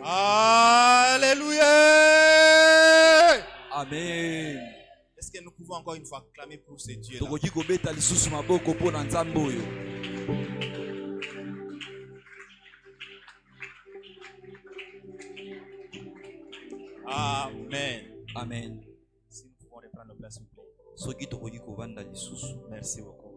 Alléluia. Amen. Est-ce que nous pouvons encore une fois clamer pour ce Dieu-là? Tokoki kobeta lisusu maboko pona nzambe oyo. Amen. Amen. Si nous pouvons reprendre nos places, s'il vous plaît. Soki tokoki kovanda lisusu. Merci beaucoup.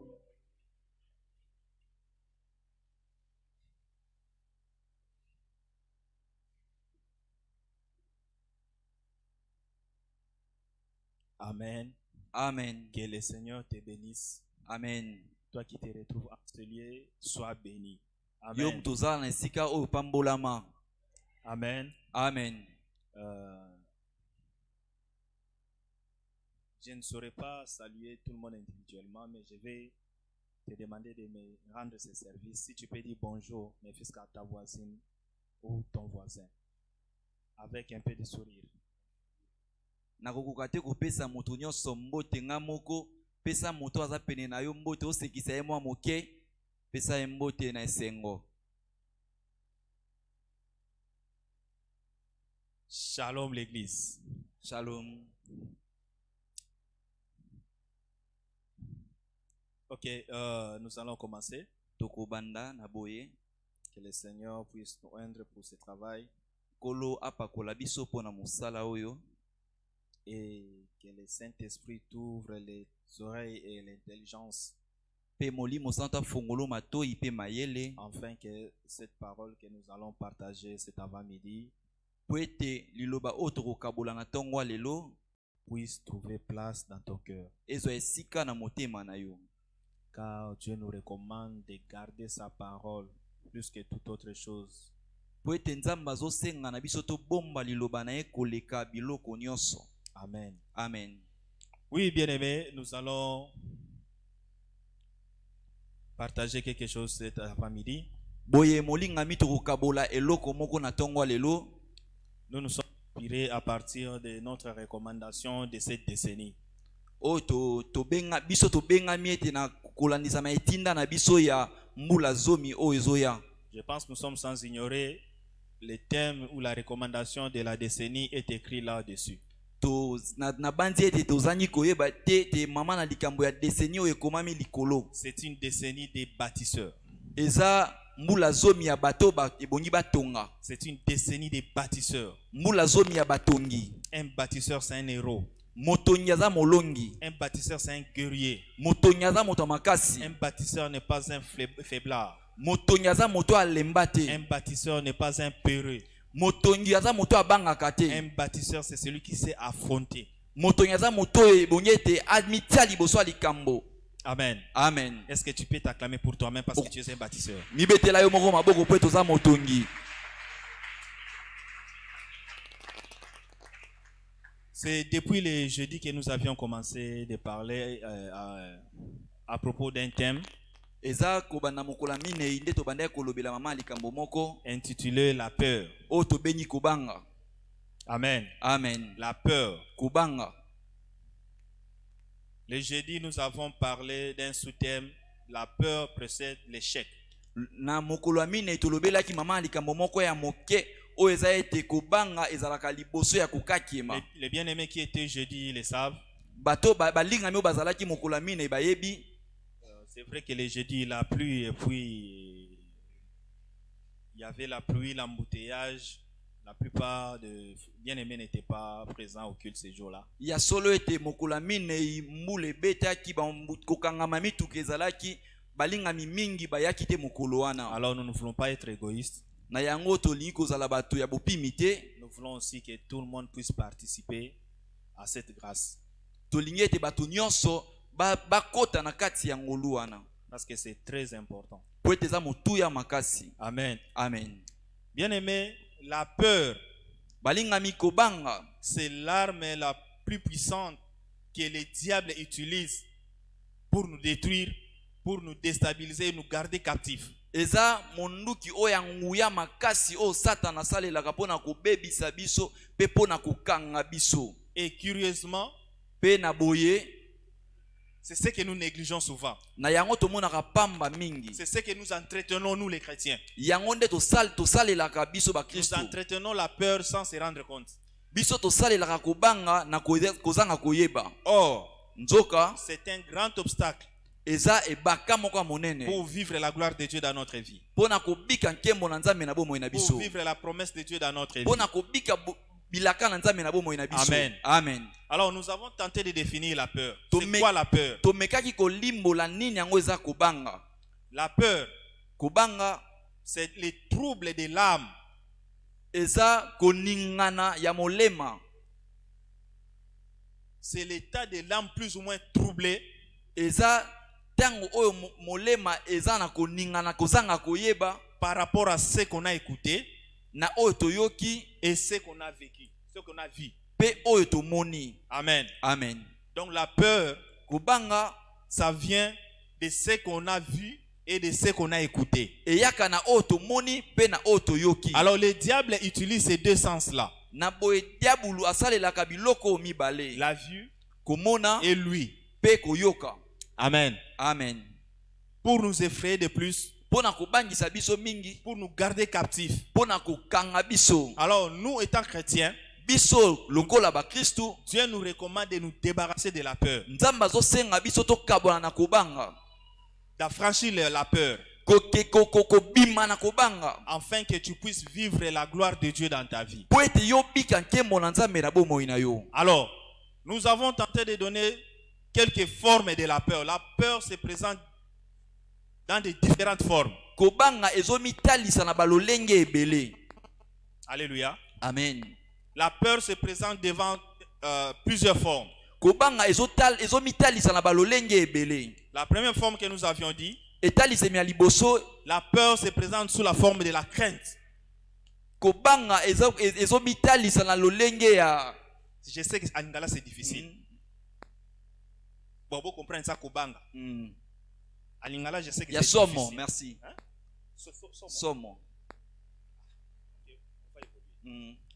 Amen. Amen. Que le Seigneur te bénisse. Amen. Toi qui te retrouves en ce lieu, sois béni. Yo Amen. mtozala na esika oyo pambolama. Amen. Amen. Je ne saurais pas saluer tout le monde individuellement, mais je vais te demander de me rendre ce service. Si tu peux dire bonjour, mes fils, à ta voisine ou ton voisin, avec un peu de sourire. Nakokoka te kopesa moto nyonso mbote nga moko, pesa moto aza pene na yo mbote osekisa ye mwa moke, pesa ye mbote na esengo. Shalom l'église. Shalom. Ok, nous allons commencer. Tokobanda na boye. Que le Seigneur puisse nous rendre pour ce travail. Kolo apakola biso pona mosala oyo. Et que le Saint-Esprit t'ouvre les oreilles et l'intelligence. Pe molimo santa fongolo matoi pe mayele. Afin que cette parole que nous allons partager cet avant-midi Puete liloba otoko kabola na tongo lelo puisse trouver place dans ton cœur. Ezo esika na motema na yo. Car Dieu nous recommande de garder sa parole plus que toute autre chose. Puete nzamba zo senga na biso to bomba liloba na ye koleka biloko nyonso. Amen. Amen. Oui, bien-aimés, nous allons partager quelque chose cet après-midi. Boye molinga mitoko kabola eloko moko na tongo lelo. Nous nous sommes inspirés à partir de notre recommandation de cette décennie. O to benga biso to benga miete na kolandisa ma etinda na biso ya mbula zomi o ezoya. Je pense que nous sommes sans ignorer le thème ou la recommandation de la décennie est écrit là-dessus. To na bandi ete tozangi koyeba te mama na likambo ya décennie o ekomami likolo. C'est une décennie des bâtisseurs. Eza mbula zomi ya bato ba ebongi batonga. C'est une décennie des bâtisseurs. Mbula zomi ya batongi. Un bâtisseur, c'est un héros. Motongi aza molongi. Un bâtisseur, c'est un guerrier. Motongi aza moto makasi. Un bâtisseur n'est pas un faiblard. Motongi aza moto alemba te. Un bâtisseur n'est pas un peureux. Motongi aza moto abangaka te. Un bâtisseur, c'est celui qui sait affronter. Motongi aza moto ebongi ete admitia liboso likambo. Amen. Amen. Est-ce que tu peux t'acclamer pour toi-même parce que tu es un bâtisseur? Mibetela yo moko maboko po toza motongi. C'est depuis le jeudi que nous avions commencé de parler à propos d'un thème Eza kobanda mokola minei nde tobanda kolobela mama likambo moko intitulé La peur. o tobengi kubanga. Amen. Amen. La peur. Kubanga. Le jeudi, nous avons parlé d'un sous-thème. La peur précède l'échec. Na mokolo minei tolobelaki mama likambo moko ya moke o eza ete kubanga ezalaka liboso ya kokakima. Les bien-aimés qui étaient jeudi, ils le savent. Bato balinga mi bazalaki mokolo minei bayebi. C'est vrai que le jeudi il a plu et puis il y avait la pluie, l'embouteillage. La plupart des bien-aimés n'étaient pas présents au culte ce jour-là. Ya solo ete mokolo minei mbule betaki ba kokangama mituka ezalaki balinga mingi bayaki te mokolo wana. Alors nous ne voulons pas être égoïstes. Na yango tolingi kozala bato ya bopimi te. Nous voulons aussi que tout le monde puisse participer à cette grâce. Tolingi ete bato nyonso bakota na kati ya ngolu wana. Parce que c'est très important. Po ete za motu ya makasi. Amen. Amen. Bien-aimé, la peur, balinga mikobanga, c'est l'arme la plus puissante que le diable utilise pour nous détruire, pour nous déstabiliser, nous garder captifs. eza monduki oyo nguya makasi o Satan asalelaka pona kobebisa biso pe pona kokanga biso. Et curieusement, Pe na boye c'est ce que nous négligeons souvent. na yango tomonaka pamba mingi. C'est ce que nous entretenons, nous les chrétiens. Yango nde tosalelaka biso ba Nous Kristo. entretenons la peur sans se rendre compte. Biso tosalelaka kobanga na kozanga koyeba. Or, Nzoka c'est un grand obstacle eza ebaka moko monene. pour vivre la gloire de Dieu dans notre vie. Pona kobika nkembo na Nzambe na bomoi na Pour biso. vivre la promesse de Dieu dans notre vie. Pona kobika bilaka na Nzambe na bomoi na biso. Amen. Amen. Alors nous avons tenté de définir la peur. Tome- C'est quoi la peur? Tomekaki kolimbola nini yango eza kobanga. La peur, Kobanga c'est les troubles de l'âme. eza koningana ya molema. C'est l'état de l'âme plus ou moins troublé Eza tango oyo molema eza na koningana kozanga koyeba par rapport à ce qu'on a écouté na oyo toyoki et ce qu'on a vécu, ce qu'on a vu. pe oyo tomoni. Amen. Amen. Donc la peur, Kobanga ça vient de ce qu'on a vu et de ce qu'on a écouté. eyaka na oyo tomoni pe na oyo toyoki. Alors le diable utilise ces deux sens-là, Na boye diabulu asalelaka biloko mibale. la vue Komona et lui. pe koyoka. Amen. Amen. Pour nous effrayer de plus, Pona kobangisa biso mingi, pour nous garder captifs. pona kokanga biso. Alors nous étant chrétiens, Biso lokola ba Kristo, Dieu nous recommande de nous débarrasser de la peur, Nzambe azosenga biso tokabola na kobanga. d'affranchir la peur, Kobima na kobanga. afin que tu puisses vivre la gloire de Dieu dans ta vie. Po ete yo bika nkembo na Nzambe na bomoi na yo. Alors, nous avons tenté de donner quelques formes de la peur. La peur se présente dans de différentes formes. Kobanga ezomitalisa na balolenge ebele. Alléluia. Amen. La peur se présente devant plusieurs formes. Kobanga ezomitalisa na balolenge ebele. La première forme que nous avions dit, Etalisemi ya liboso, la peur se présente sous la forme de la crainte. kobanga ezomitalisa na lolenge ya Je sais que en Lingala c'est difficile. Bon, vous comprenez ça, Kobanga. En Lingala, je sais que ya c'est somo. difficile. Merci. Hein? Somo.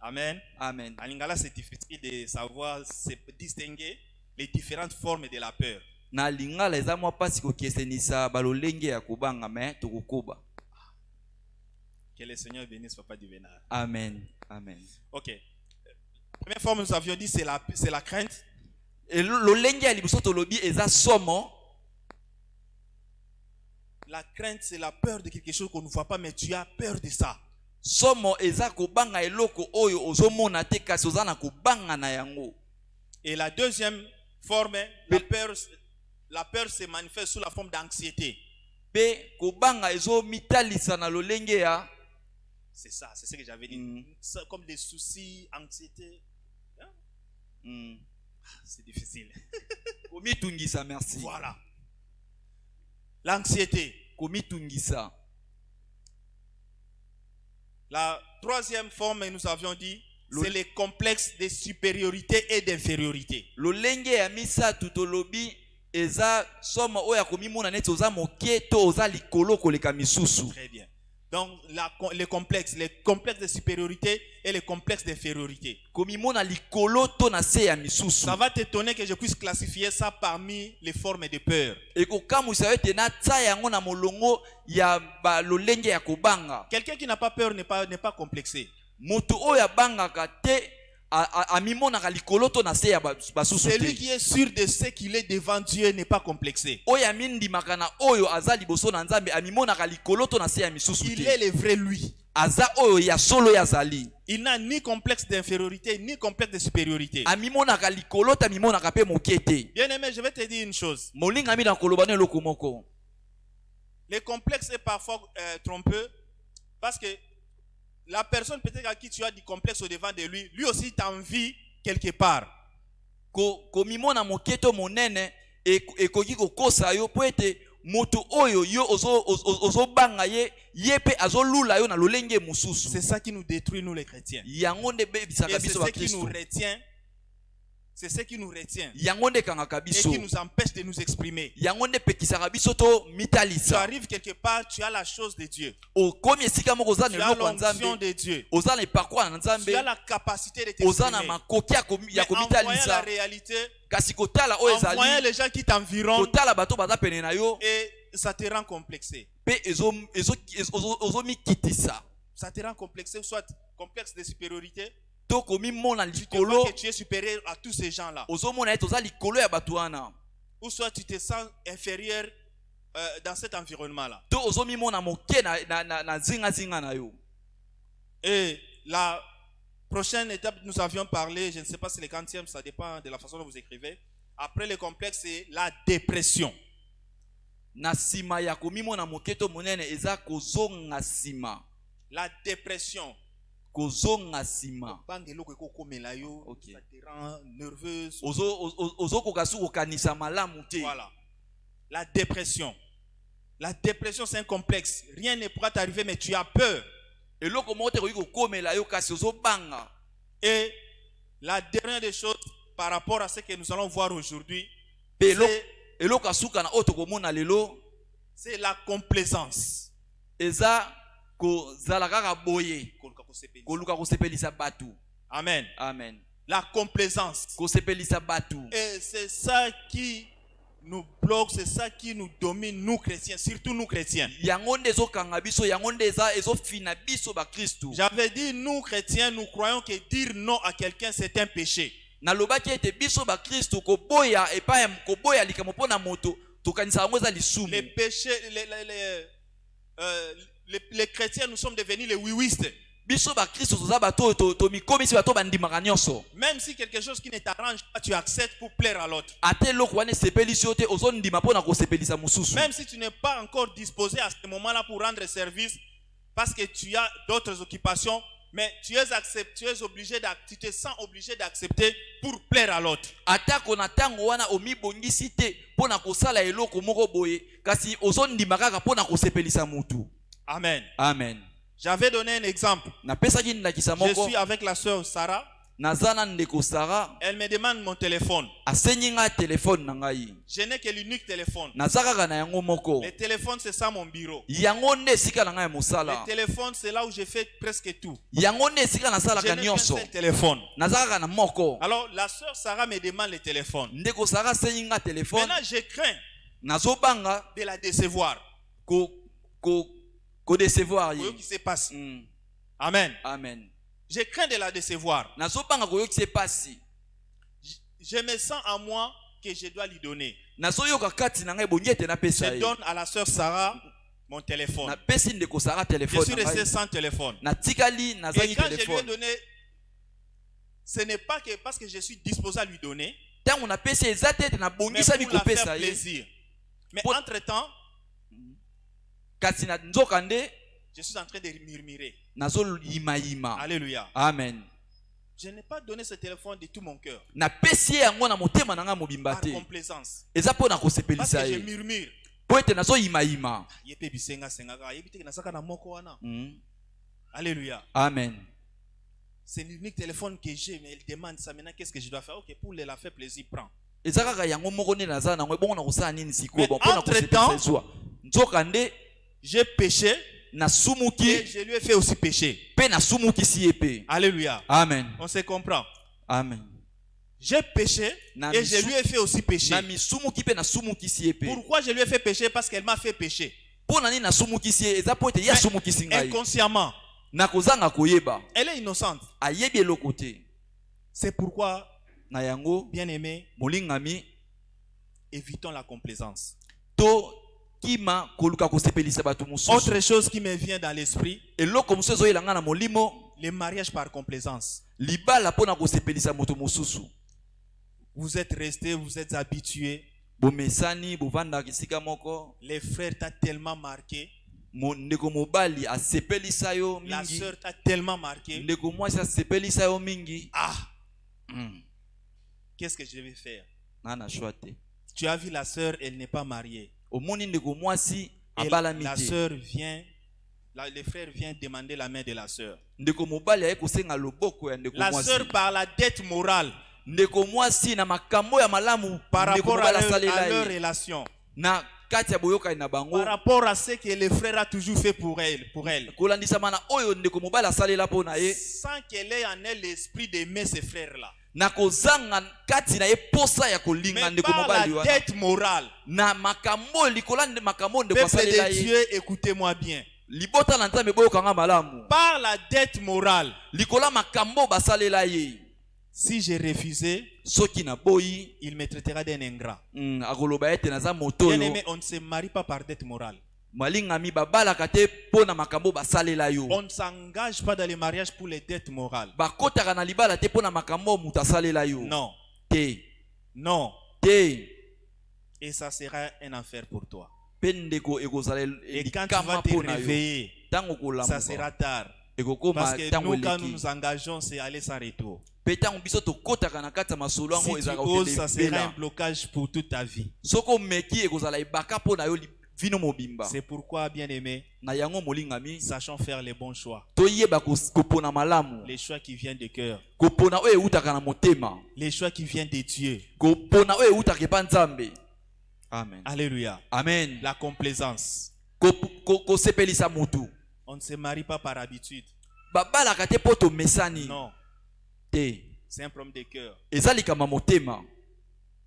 Amen. Amen. En Lingala, c'est difficile de savoir distinguer les différentes formes de la peur. Na lingala eza mwa pasi kokesenisa balolenge ya kobanga me tokokoba. Que le Seigneur bénisse Papa du Bénard. Amen. Amen. Ok. La première forme, nous avions dit, c'est la crainte. Et lolenge ya liboso tolobi eza somo. La crainte, c'est la peur de quelque chose qu'on ne voit pas, mais tu as peur de ça. Somo eza kobanga eloko oyo ozomona te kasi oza na kobanga na yango. Et la deuxième forme, la peur se manifeste sous la forme d'anxiété. Pe kobanga ezomitalisa na lolenge ya C'est ça, c'est ce que j'avais dit. Ça, comme des soucis, anxiété. Hein? C'est difficile. komitungisa. Merci. Voilà. L'anxiété. Komitungisa. La troisième forme, nous avions dit, c'est les complexes de supériorité et d'infériorité. Lolenge ya misatu tolobi eza somo oya komimona neti oza moke to oza likolo koleka misusu. Très bien. Donc, les complexes de supériorité et les complexes d'infériorité. Komimona likolo to na se ya misusu. Ça va t'étonner que je puisse classifier ça parmi les formes de peur. Ekokamusa ete na tsa yango na molongo ya ba lolenge ya kobanga. Quelqu'un qui n'a pas peur n'est pas complexé. Mutu oya bangaka te aminaka likolo to na se ya basusu te. Celui qui est sûr de ce qu'il est devant Dieu n'est pas complexé. Oya mindimaka na oyo aza liboso na Nzambe aminaka likolo to na se ya misusu te. Il est le vrai lui. Aza oyo ya solo ya zali. Il n'a ni complexe d'infériorité ni complexe de supériorité. Aminaka likolo ta aminaka pe mokete. Bien aimé, je vais te dire une chose. Molinga mi na koloba ne loko moko. Le complexe est parfois trompeux parce que la personne peut-être à qui tu as du complexe au devant de lui, lui aussi t'envie quelque part. Komimona moketo monene ekoki kokosa yo po ete moto oyo yo ozobanga ye pe azolula yo na lolenge mususu. C'est ça qui nous détruit nous les chrétiens. Yango nde bebisaka Et c'est biso ce ba qui nous Kristo. retient C'est ce qui nous retient yango nde kangaka et biso, qui nous empêche de nous exprimer. yango nde pekisaka biso to Tu mitalisa. arrives quelque part, tu as la chose de Dieu. Okomi esika moko oza na Tu as eloko ya l'onction Nzambe, de Dieu. oza na eparcours na Tu Nzambe, as la capacité de oza na t'exprimer. makoki ya Mais en voyant la komitalisa, réalité, kasi kotala oyo en voyant ezali, les gens qui t'environnent, kotala bato baza pene na yo, et ça te rend complexé. pe ozomikitisa. Ça te rend complexé, soit complexe de supériorité. To komimona Tu te likolo, vois que tu es supérieur à tous ces gens-là. ozomona ete oza likolo ya bato wana. Ou soit tu te sens inférieur dans cet environnement-là. To ozomimona moke na zinga na yo. Et la prochaine étape, nous avions parlé, je ne sais pas si c'est le 40e, ça dépend de la façon dont vous écrivez. Après le complexe, c'est la dépression. Na sima ya komimona moke to monene eza kozonga sima. La dépression. Kozonga sima. Okay. Ça te rend nerveuse. Ozokoka su kokanisa malamu te. Voilà. La dépression. La dépression, c'est un complexe. Rien ne pourra t'arriver, mais tu as peur. Eloko moko te koki kokomela yo kasi ozobanga. Et la dernière des choses par rapport à ce que nous allons voir aujourd'hui, eloko asuka na oyo tokomona lelo, c'est la complaisance. Eza kozala kaka boye koluka kosepelisa batu. Amen. Amen. La complaisance. Kosepelisa batu. Et c'est ça qui nous bloque, c'est ça qui nous domine, nous chrétiens, surtout nous chrétiens. J'avais dit, nous chrétiens, nous croyons que dire non à quelqu'un, c'est un péché. Les péchés, les chrétiens, nous sommes devenus les oui-wistes. Même si quelque chose qui ne t'arrange pas, tu acceptes pour plaire à l'autre. Même si tu n'es pas encore disposé à ce moment-là pour rendre service, parce que tu as d'autres occupations, mais tu es obligé, tu te sens obligé d'accepter pour plaire à l'autre. Amen. Amen. J'avais donné un exemple. Je suis avec la sœur Sarah. Elle me demande mon téléphone. Je n'ai que l'unique téléphone. Le téléphone, c'est ça mon bureau. Le téléphone, c'est là où je fais presque tout. Je n'ai qu'un seul téléphone. Alors la sœur Sarah me demande le téléphone. Maintenant, je crains de la décevoir. Décevoir. Qui se passe. Amen. Amen. Je crains de la décevoir. Je me sens en moi que je dois lui donner. Je donne à la sœur Sarah mon téléphone. Je suis resté sans téléphone. Et quand je lui ai donné, ce n'est pas que parce que je suis disposé à lui donner, mais pour la faire plaisir. Mais entre-temps, je suis en train de murmurer. Alléluia. Amen. Je n'ai pas donné ce téléphone de tout mon cœur. Par complaisance. Parce que je murmure. Alléluia. Amen. C'est l'unique téléphone que j'ai, mais elle demande ça. Maintenant, qu'est-ce que je dois faire? Ok, pour la faire plaisir, prends. Mais entre-temps, j'ai péché et je lui ai fait aussi pécher. Alléluia. Amen. On se comprend. Amen. J'ai péché et je lui ai fait aussi pécher. Pourquoi je lui ai fait pécher? Parce qu'elle m'a fait pécher. Inconsciemment. Elle est innocente. C'est pourquoi, bien aimé, évitons la complaisance. Autre chose qui me vient dans l'esprit, les mariages par complaisance. Vous êtes restés, vous êtes habitués. Les frères t'ont tellement marqué. La sœur t'a tellement marqué. Ah, qu'est-ce que je vais faire? Tu as vu la sœur, elle n'est pas mariée. Et la sœur vient, le frère vient demander la main de la sœur. La sœur, par la dette morale, ndeko mwasi na makambo ya malamu par ndeko rapport à mobali asalela leur ye relation, na kati ya boyokani na bango par rapport à ce que le frère a toujours fait pour elle, kolandisama na oyo ndeko mobali asalela mpo na ye sans qu'elle ait en elle l'esprit d'aimer ses frères là. na kozanga kati na ye posa ya kolinga Mais ndeko par mobali la wana dette morale, na makambo likola makambo ndeko peuple asalela de ye Dieu, écoutez-moi bien. libota na nzambe boyokanga malamu Par la dette morale, likola makambo basalela ye si j'ai refusé, soki na boyi il me traitera d'un ingrat. akoloba ete naza moto Bien oyo aimé, on ne se marie pas par dette morale. malingami babalaka te mpo na makambo basalela yo On ne s'engage pas dans le mariage pour les dettes morales. bakotaka na libala te mpo na makambo moto asalela yo Non, te non. te Et ça sera un enfer pour toi. mpe ndeko ekozala Et quand tu vas likama te mpo na yo réveiller, ntango ça kolamuka sera tard. ekokoma Parce que ntango nous, quand nous eleki nous engageons, c'est aller sans retour. mpe ntango biso tokotaka na kati ya masolo Si yango tu ezalaka oses, ça sera un okende blocage pour toute ta vie. soki omeki ekozala ebaka mpo na yo vino mobimba C'est pourquoi, bien aimé, na yango molingami sachons faire les bons choix. toyeba kopona malamu Les choix qui viennent de cœur. kopona oyo eutaka na motema Les choix qui viennent de Dieu. kopona oyo eutaka epa nzambe amen Alléluia. amen La complaisance. kosepelisa mutu On ne se marie pas par habitude. babalaka te mpo tomesani Non, te c'est un problème de cœur. eza likama motema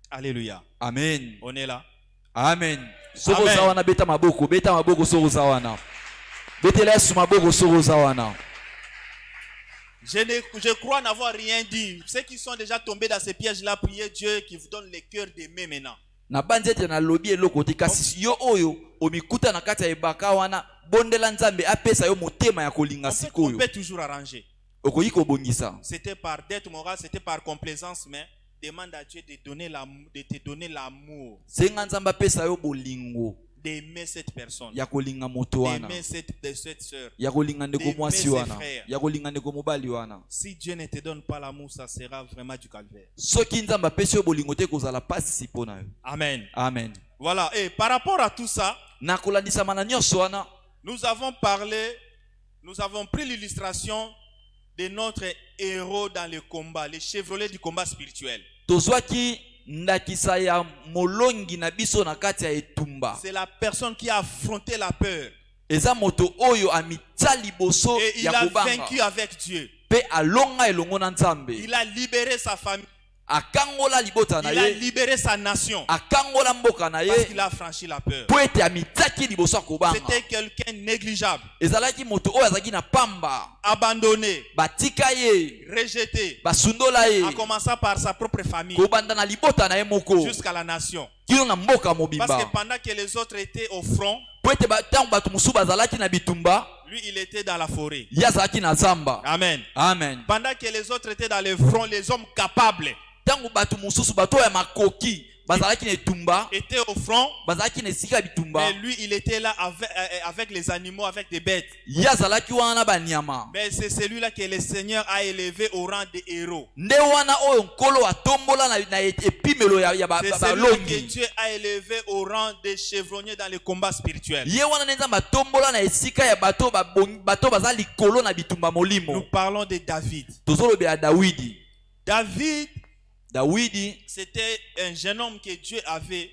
Alléluia. amen On est là. amen soko Amen. oza wana beta maboko soko oza wana betela yesu maboko soko oza wana Je crois n'avoir rien dit. Ceux qui sont déjà tombés dans ces pièges-là, priez Dieu qui vous donne le cœur d'aimer maintenant. na bandi ete nalobi eloko te kasi yo oyo omikuta na kati ya ebaka wana bondela nzambe apesa yo motema ya kolinga On sikoyo peut toujours arranger. okoki kobongisa C'était par dette morale, c'était par complaisance, mais demande à Dieu de te donner l'amour, senga nzambe apesa yo bolingo d'aimer cette personne, ya kolinga moto wana d'aimer cette sœur. ya kolinga ndeko d'aimer mwasi ses wana frères. ya kolinga ndeko mobali wana Si Dieu ne te donne pas l'amour, ça sera vraiment du calvaire. soki nzambe apesi yo bolingo te kozala pasi mpo na yo Amen. amen Voilà. Et par rapport à tout ça, na kolandisama na nyonso wana nous avons pris l'illustration de notre héros dans le combat, le chevrolet du combat spirituel. tozwaki ndakisa ya molongi na biso na kati ya etumba C'est la personne qui a affronté la peur. eza moto oyo amitya liboso Et il ya a kobanga vaincu avec Dieu. mpe alonga elongo na nzambe Il a libéré sa famille. akangola libota na Il a ye libéré sa nation. akangola mboka na Parce ye qu'il a franchi la peur. mpo ete amityaki liboso ya kobanga C'était quelqu'un négligeable, ezalaki moto oyo azalaki na pamba abandonné, batika ye rejeté, basundola ye en commençant par sa propre famille kobanda na libota na ye moko jusqu'à la nation. kino na mboka Parce mobimba que pendant que les autres étaient au front, mpo ete ntango bato mosusu bazalaki na bitumba lui, il était dans la forêt. ye azalaki na zamba Amen. amen Pendant que les autres étaient dans le front, les hommes capables ntango bato mosusu bato oyo ya makoki bazalaki na etumba étaient au front, bazalaki na esika ya bitumba mais lui, il était là avec les animaux, avec des bêtes. ye azalaki wana na banyama Mais c'est celui-là que le Seigneur a élevé au rang de héros. nde wana oyo nkolo atombola na epimelo ya C'est celui que balongi Dieu a élevé au rang de chevronnier dans le combat spirituel. ye wana nde nzambe atombola na esika ya bato baza likolo na bitumba Nous molimo parlons de David. tozolobela dawidi David, c'était un jeune homme que Dieu avait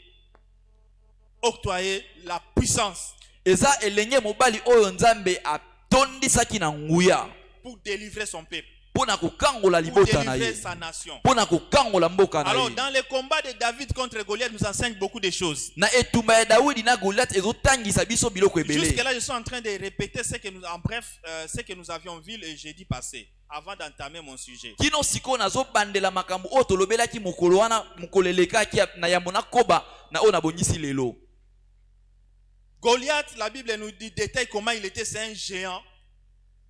octroyé la puissance eza elenge mobali oyo nzambe atondisaki na nguya pour délivrer son peuple, mpo na kokangola pour libota na délivrer ye sa nation. mpo na kokangola mboka na Alors, ye dans le combat de David contre Goliath, nous enseigne beaucoup de choses. na etumba ya dawidi na goliath ezotangisa biso biloko ebele Jusque-là, je suis en train de répéter ce que nous avions vu le jeudi passé, avant d'entamer mon sujet. kino sikoyo nazobandela makambo oyo tolobelaki mokolo wana mokolo elekaki na yambo nakoba na oyo nabongisi lelo Goliath, la Bible nous dit détail comment il était, c'est un géant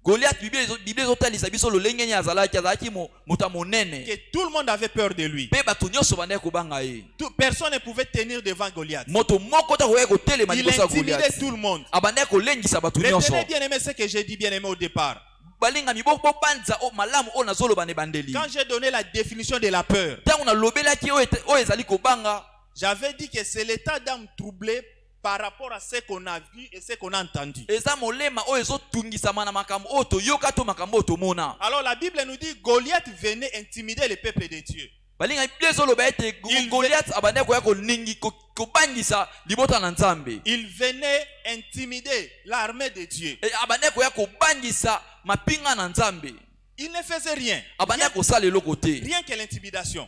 goliath bible ezotalisa biso lolenge nini azalaki moto ya monene que tout le monde avait peur de lui. mpe bato nyonso bandaki kobanga ye Personne ne pouvait tenir devant Goliath. moto moko te akoki kotelema Il liboso ya intimidait goliath tout le monde. abandaki kolengisa bato nyonso Retenez bien aimé ce que j'ai dit bien aimé au départ. balingami bobanza malamu oyo nazoloba na ebandeli Quand j'ai donné la définition de la peur, ntango nalobelaki oyo ezali kobanga j'avais dit que c'est l'état d'âme troublé par rapport à ce qu'on a vu et ce qu'on a entendu. eza molema oyo ezotungisama na makambo oyo toyoka to makambo oyo tomona Alors la Bible nous dit Goliath venait intimider le peuple de Dieu. Il venait intimider l'armée de Dieu. Il ne faisait rien. Rien que l'intimidation.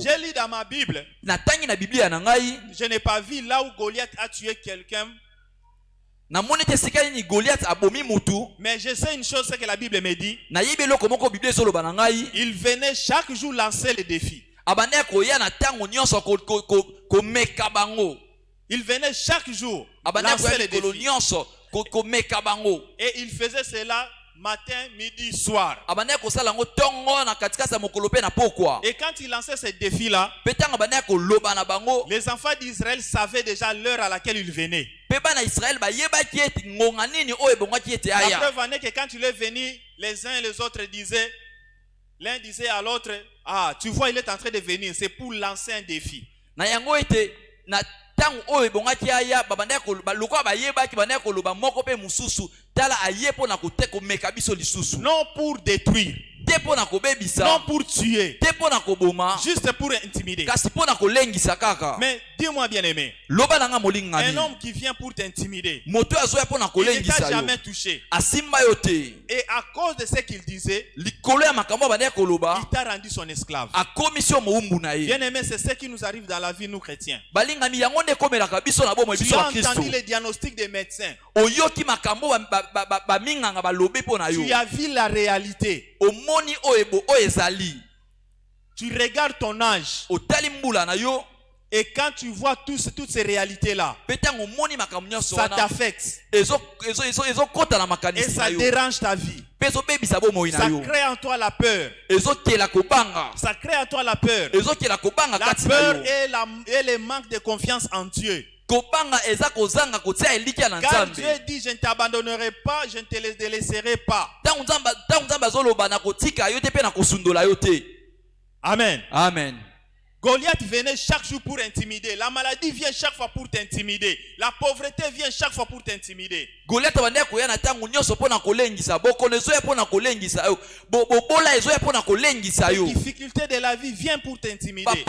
J'ai lu dans ma Bible. Je n'ai pas vu là où Goliath a tué quelqu'un. Mais je sais une chose, c'est que la Bible me dit. Il venait chaque jour lancer les défis. Il venait chaque jour lancer les défis. Et il faisait cela matin, midi, soir. Et quand il lançait ces défis-là, les enfants d'Israël savaient déjà l'heure à laquelle il venait. La preuve en est que quand il est venu, les uns et les autres disaient, l'un disait à l'autre, ah, tu vois, il est en train de venir, c'est pour lancer un défi. Non pour détruire, non pour tuer, juste pour intimider. Mais dis-moi bien aimé, un homme qui vient pour t'intimider, il ne t'a jamais touché. Et à cause de ce qu'il disait, il t'a rendu son esclave. Bien aimé, c'est ce qui nous arrive dans la vie, nous chrétiens. Tu as entendu les diagnostics des médecins. Tu as vu la réalité. Tu regardes ton âge. Et quand tu vois toutes ces réalités-là, ça t'affecte. Et ça dérange ta vie. Ça crée en toi la peur. Ça crée en toi la peur. La peur et le manque de confiance en Dieu. Car Dieu dit, je ne t'abandonnerai pas, je ne te délaisserai pas. Amen. Amen. Goliath venait chaque jour pour intimider. La maladie vient chaque fois pour t'intimider. La pauvreté vient chaque fois pour t'intimider. Les difficultés de la vie viennent pour t'intimider.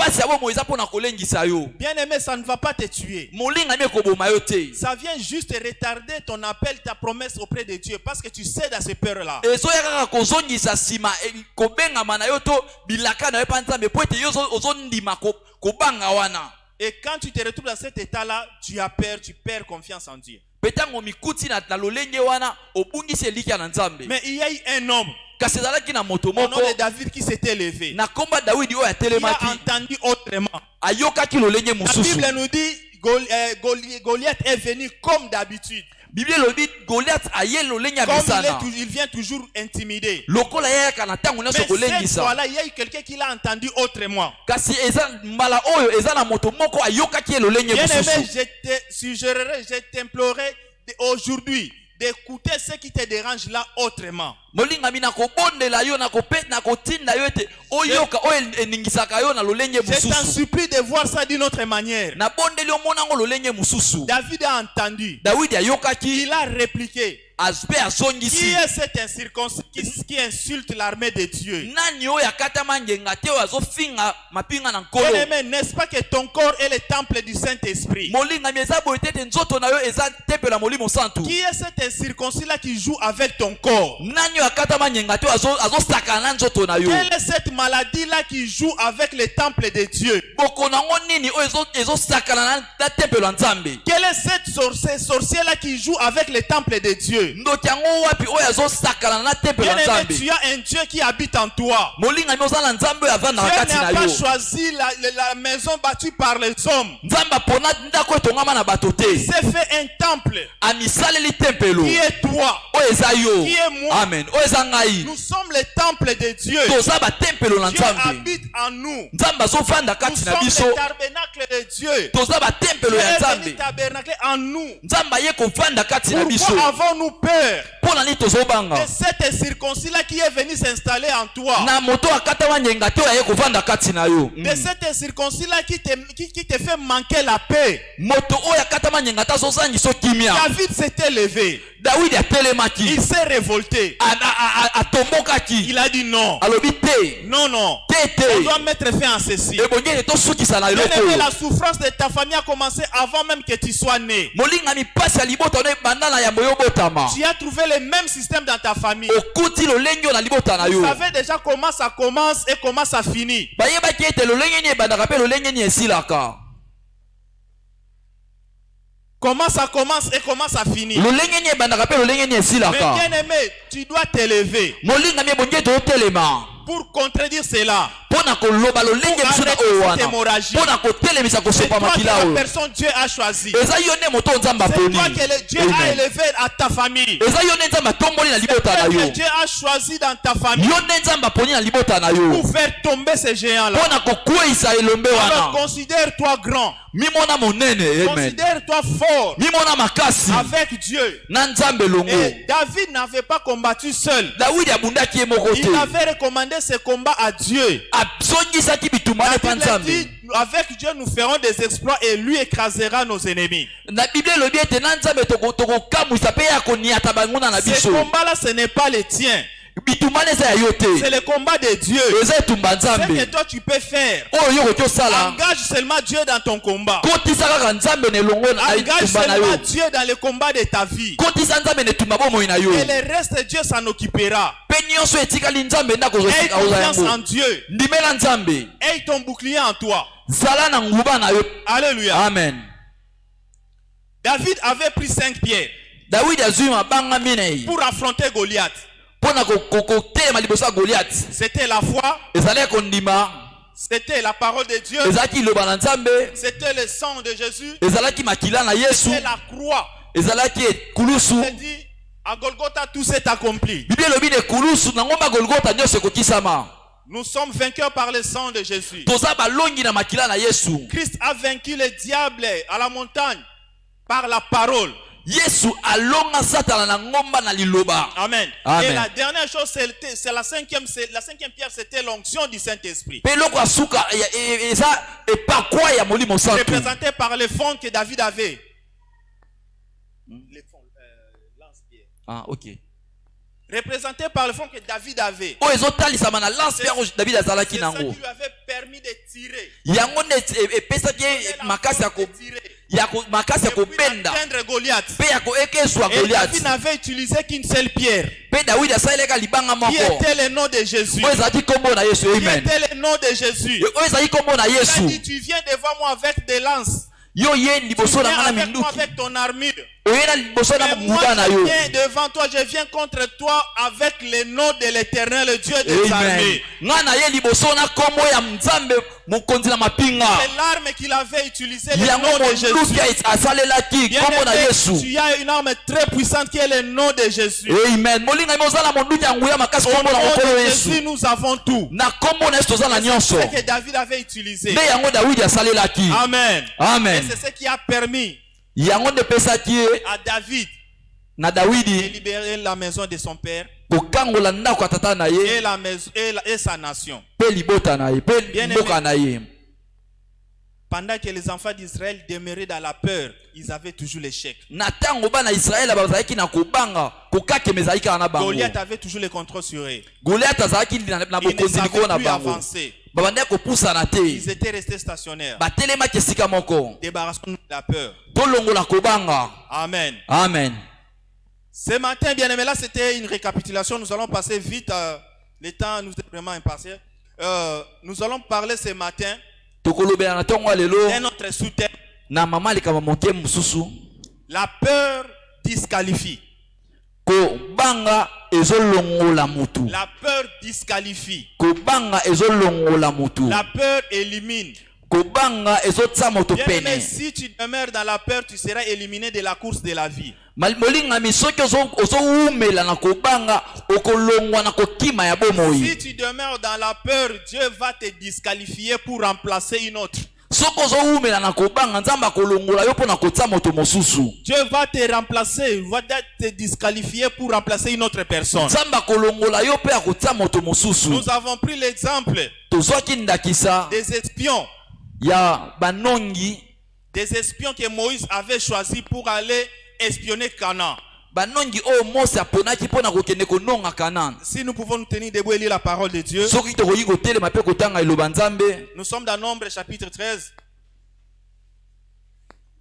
Bien aimé, ça ne va pas te tuer. Ça vient juste retarder ton appel, ta promesse auprès de Dieu. Parce que tu sais dans ces peurs-là. Et quand tu te retrouves dans cet état-là, tu as peur, tu perds confiance en Dieu. Mais il y a eu un homme, au nom de David, qui s'était levé. Il a entendu autrement. La Bible nous dit Goliath est venu comme d'habitude. Comme il vient toujours intimider. Mais cette fois-là, il y a eu quelqu'un qui l'a entendu autrement. Bien aimé, je t'implorerai aujourd'hui d'écouter ce qui te dérange là autrement. Je t'en supplie de voir ça d'une autre manière. David a entendu. Il a répliqué. Qui est cet incirconcis qui insulte l'armée de Dieu? Bien-aimé, n'est-ce pas que ton corps est le temple du Saint-Esprit? Qui est cet incirconcis-là qui joue avec ton corps? Quelle est cette maladie-là qui joue avec le temple de Dieu? Quelle est cette sorcière-là qui joue avec le temple de Dieu? Bien-aimé, tu as un Dieu qui habite en toi. Dieu n'a pas choisi la maison battue par les hommes. Il s'est fait un temple qui est toi, qui est moi. Amen. Nous sommes le temple de Dieu. Dieu habite en nous. Nous sommes le tabernacle de Dieu. Dieu est venu tabernacler en nous. Pourquoi avons-nous peur de cet incirconcis-là qui est venu s'installer en toi? De cet incirconcis-là qui te fait manquer la paix. David s'était levé. Il s'est révolté. Il a dit non. Non, non. On doit mettre fin à ceci. Bien-aimé, la souffrance de ta famille a commencé avant même que tu sois né. Tu as trouvé le même système dans ta famille. Vous savez déjà comment ça commence et comment ça finit. Comment ça commence et comment ça finit. Mais bien aimé, tu dois t'élever pour contredire cela. C'est toi que la personne Dieu a choisi. C'est toi que Dieu a élevé à ta famille. C'est toi que Dieu a choisi dans ta famille pour faire tomber ces géants-là. Alors considère-toi grand. Considère-toi fort avec Dieu. Et David n'avait pas combattu seul. Il avait recommandé ce combat à Dieu. David dit, avec Dieu nous ferons des exploits et lui écrasera nos ennemis. Ce combat-là, ce n'est pas le tien. C'est le combat de Dieu. Ce que toi tu peux faire. Engage seulement Dieu dans ton combat. Engage seulement Dieu dans le combat de ta vie. Et le reste, Dieu s'en occupera. Aie confiance en Dieu. Aie ton bouclier en toi. Alléluia. Amen. David avait pris 5 pierres pour affronter Goliath. C'était la foi. C'était la parole de Dieu. C'était le sang de Jésus. C'était la croix. Il dit, à Golgotha tout s'est accompli. Nous sommes vainqueurs par le sang de Jésus. Christ a vaincu le diable à la montagne par la parole. Amen. Amen. Et la dernière chose, c'est la cinquième pierre, c'était l'onction du Saint-Esprit. Représenté par les fonds que David avait. Les fonds, lance-pierre. Ah, ok. Représenté par le fonds que David avait. C'est ça qui lui avait permis de tirer. Et puis atteindre Goliath. Et David n'avait utilisé qu'une seule pierre. Qui était le nom de Jésus. Qui était le nom de Jéui. Il a dit, tu viens devant moi avec des lances. Tu viens avec moi avec ton armure. Mais moi je viens devant toi, je viens contre toi avec le nom de l'Éternel, le Dieu des armées. C'est l'arme qu'il avait utilisée, le nom de Jésus. Tu as une arme très puissante qui est le nom de Jésus. Amen. Au nom de Jésus, nous avons tout. C'est ce que David avait utilisé. Amen. Amen. Et c'est ce qui a permis à David de libérer la maison de son père et sa nation. Bien-aimé, pendant que les enfants d'Israël demeuraient dans la peur, ils avaient toujours l'échec. Goliath avait toujours le contrôle sur eux. Ils ne savaient plus avancer. Ils étaient restés stationnaires. Débarrassons-nous de la peur. Amen. Amen. Ce matin, bien aimé, là c'était une récapitulation. Nous allons passer vite. Le temps nous est vraiment impartial. Nous allons parler ce matin d'un autre sous-thème. La peur disqualifie. La peur disqualifie. La peur élimine. Bien-aimé, si tu demeures dans la peur, tu seras éliminé de la course de la vie. Si tu demeures dans la peur, Dieu va te disqualifier pour remplacer une autre. Dieu va te remplacer, va te disqualifier pour remplacer une autre personne. Nous avons pris l'exemple des espions. Des espions que Moïse avait choisis pour aller espionner Canaan. Si nous pouvons nous tenir debout et lire la parole de Dieu. Nous sommes dans Nombre chapitre 13.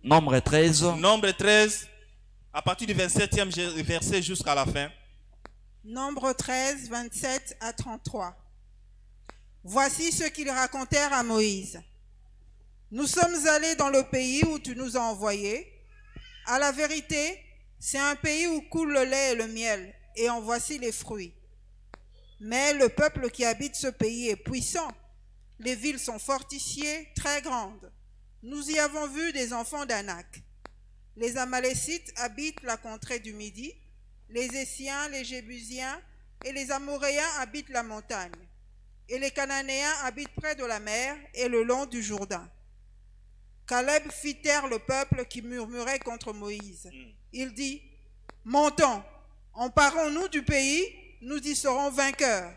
Nombre 13. Nombre 13. À partir du 27e verset jusqu'à la fin. Nombre 13, 27 à 33. Voici ce qu'ils racontèrent à Moïse. Nous sommes allés dans le pays où tu nous as envoyés. À la vérité, c'est un pays où coule le lait et le miel, et en voici les fruits. Mais le peuple qui habite ce pays est puissant. Les villes sont fortifiées, très grandes. Nous y avons vu des enfants d'Anak. Les Amalécites habitent la contrée du Midi. Les Essiens, les Jébusiens et les Amoréens habitent la montagne. Et les Cananéens habitent près de la mer et le long du Jourdain. Caleb fit taire le peuple qui murmurait contre Moïse. Il dit, « Montons, emparons-nous du pays, nous y serons vainqueurs. »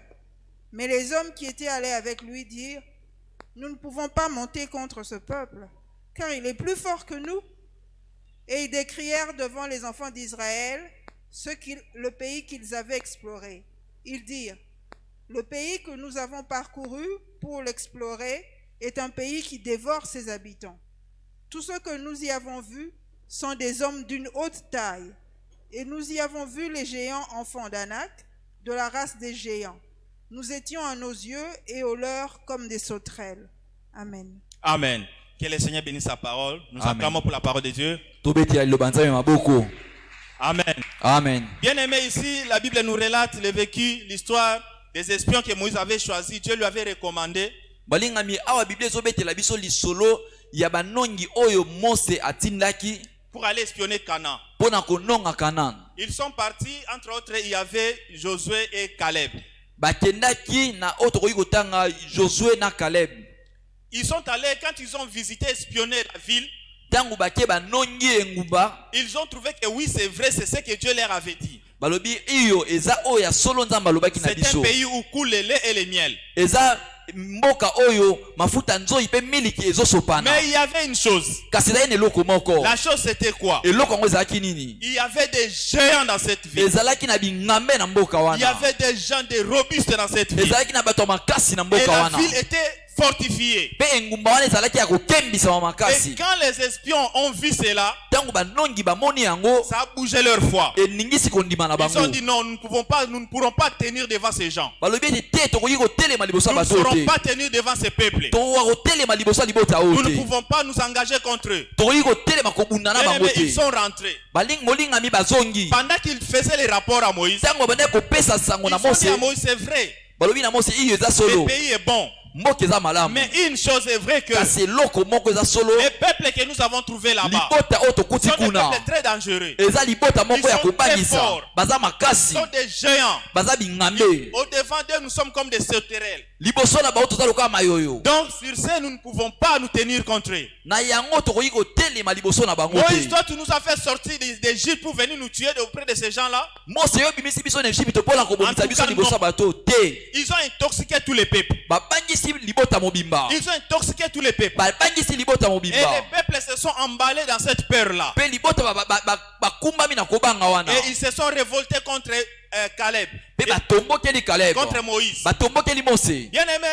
Mais les hommes qui étaient allés avec lui dirent, « Nous ne pouvons pas monter contre ce peuple, car il est plus fort que nous. » Et ils décrièrent devant les enfants d'Israël le pays qu'ils avaient exploré. Ils dirent, « Le pays que nous avons parcouru pour l'explorer est un pays qui dévore ses habitants. Tous ceux que nous y avons vus sont des hommes d'une haute taille, et nous y avons vu les géants enfants d'Anak, de la race des géants. Nous étions à nos yeux et aux leurs comme des sauterelles. » Amen. Amen. Que le Seigneur bénisse sa parole. Nous acclamons pour la parole de Dieu. Amen. Amen. Bien aimé, ici, la Bible nous relate le vécu, l'histoire des espions que Moïse avait choisis. Dieu lui avait recommandé. Pour aller espionner Canaan. Ils sont partis, entre autres, il y avait Josué et Caleb. Ils sont allés, quand ils ont visité, espionné la ville, ils ont trouvé que oui, c'est vrai, c'est ce que Dieu leur avait dit. C'est un pays où coule le lait et le miel. Mais il y avait une chose. La chose c'était quoi? Il y avait des géants dans cette ville. Il y avait des gens, des robustes dans cette ville. Et la ville était fortifiée. Et quand les espions ont vu cela, ça a bougé leur foi. Ils ont dit non, nous ne pourrons pas tenir devant ces gens. Nous ne pourrons pas tenir devant ces peuples. Nous ne pouvons pas nous engager contre eux. Mais ils sont rentrés. Pendant qu'ils faisaient les rapports à Moïse, ils ont dit à Moïse, c'est vrai, le pays est bon. Mais une chose est vraie, que les peuples que nous avons trouvés là-bas sont des peuples très dangereux. Ils sont très forts. Ils sont des géants. Au devant d'eux, nous sommes comme des sauterelles. Donc sur ce, nous ne pouvons pas nous tenir contre eux. Moïse, toi tu nous as fait sortir d'Égypte pour venir nous tuer auprès de ces gens-là. En tout cas, ils ont intoxiqué tous les peuples. Ils ont intoxiqué tous les peuples. Et les peuples se sont emballés dans cette peur-là. Et ils se sont révoltés contre Caleb. Contre Moïse. Bien aimé,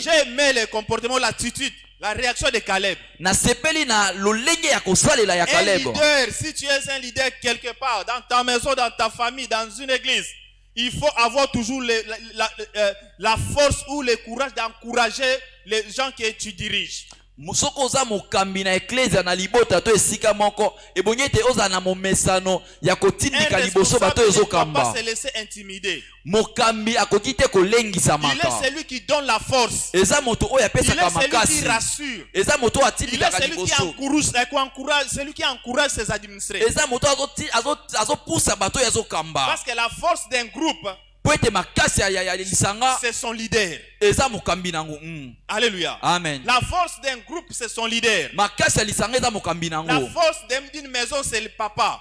j'ai aimé le comportement, l'attitude, la réaction de Caleb. Un leader, si tu es un leader quelque part, dans ta maison, dans ta famille, dans une église, il faut avoir toujours la force ou le courage d'encourager les gens que tu diriges. Il ne faut pas se laisser intimider. Il est celui qui donne la force. Il est celui qui rassure. Il est celui qui encourage ses administrés. Parce que la force d'un groupe, c'est son leader. Alléluia. Amen. La force d'un groupe, c'est son leader. La force d'une maison, c'est le papa.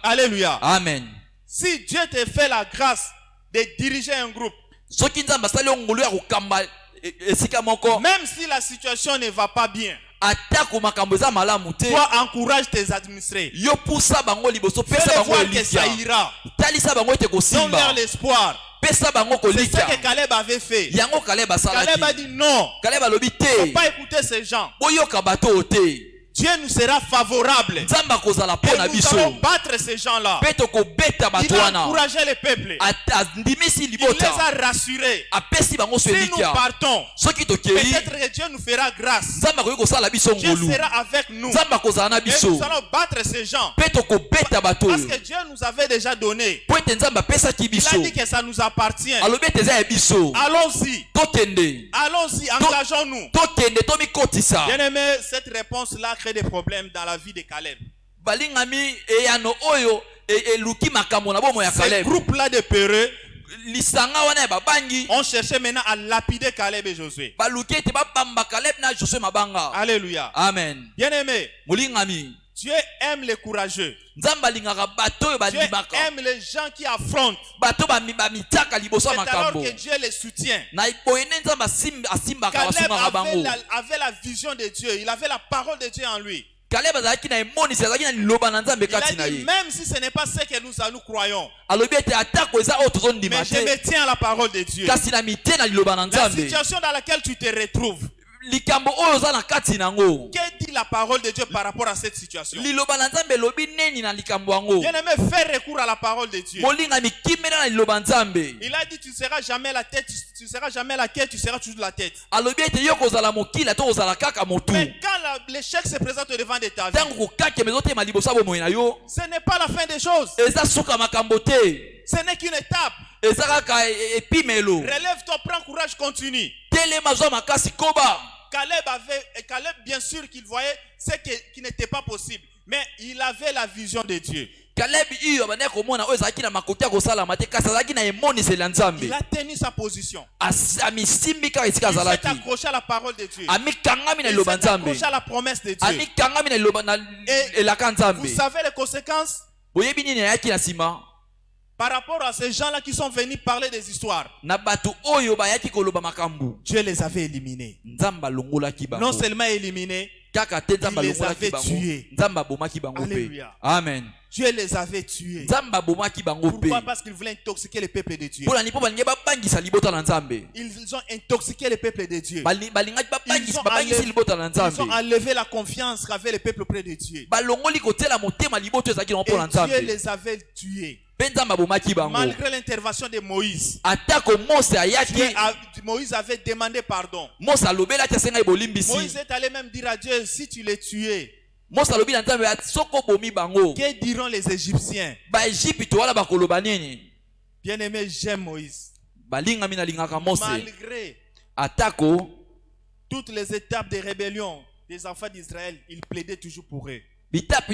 Alléluia. Amen. Si Dieu te fait la grâce de diriger un groupe, même si la situation ne va pas bien, Toi, encourage tes administrés. Fais-les voir que ça ira. Donne-leur l'espoir. C'est ce que Caleb avait fait. Caleb a dit non. Il ne faut pas écouter ces gens. Dieu nous sera favorable. Et nous allons battre ces gens-là. Il a encouragé le peuple. Il les a rassurés. Si nous partons, peut-être que Dieu nous fera grâce. Dieu sera avec nous. Et nous allons battre ces gens. Parce que Dieu nous avait déjà donné. Il a dit que ça nous appartient. Allons-y. Allons-y, engageons-nous. Bien-aimé, cette réponse-là crée des problèmes dans la vie de Caleb. Ce groupe-là de peureux on cherchait maintenant à lapider Caleb et Josué. Alléluia. Amen. Bien-aimé, Dieu aime les courageux. Dieu aime les gens qui affrontent. C'est alors que Dieu les soutient. Caleb avait la vision de Dieu. Il avait la parole de Dieu en lui. Il a dit, même si ce n'est pas ce que nous croyons, mais je me tiens à la parole de Dieu. La situation dans laquelle tu te retrouves, que dit la parole de Dieu par rapport à cette situation? Bien-aimé, fais recours à la parole de Dieu. Il a dit, tu ne seras jamais la tête, tu ne seras jamais la queue, tu seras toujours la tête. Mais quand l'échec se présente devant de ta vie, ce n'est pas la fin des choses. Ce n'est qu'une étape. Relève-toi, prends courage, continue. Caleb, bien sûr qu'il voyait ce qui n'était pas possible, mais il avait la vision de Dieu. Il a tenu sa position. Il s'est accroché à la parole de Dieu. Il s'est accroché à la promesse de Dieu. Et vous savez les conséquences par rapport à ces gens-là qui sont venus parler des histoires. Dieu les avait éliminés. Non seulement éliminés, il les avait tués. Alléluia. Amen. Dieu les avait tués. Pourquoi? Parce qu'ils voulaient intoxiquer le peuple de Dieu. Ils ont intoxiqué le peuple de Dieu. Ils ont enlevé la confiance qu'avait le peuple auprès de Dieu. Et Dieu les avait tués. Malgré l'intervention de Moïse, Moïse avait demandé pardon. Moïse est allé même dire à Dieu, si tu les tuais, que diront les Égyptiens? Bien-aimé, j'aime Moïse. Malgré toutes les étapes de rébellion des enfants d'Israël, il plaidait toujours pour eux. Chaque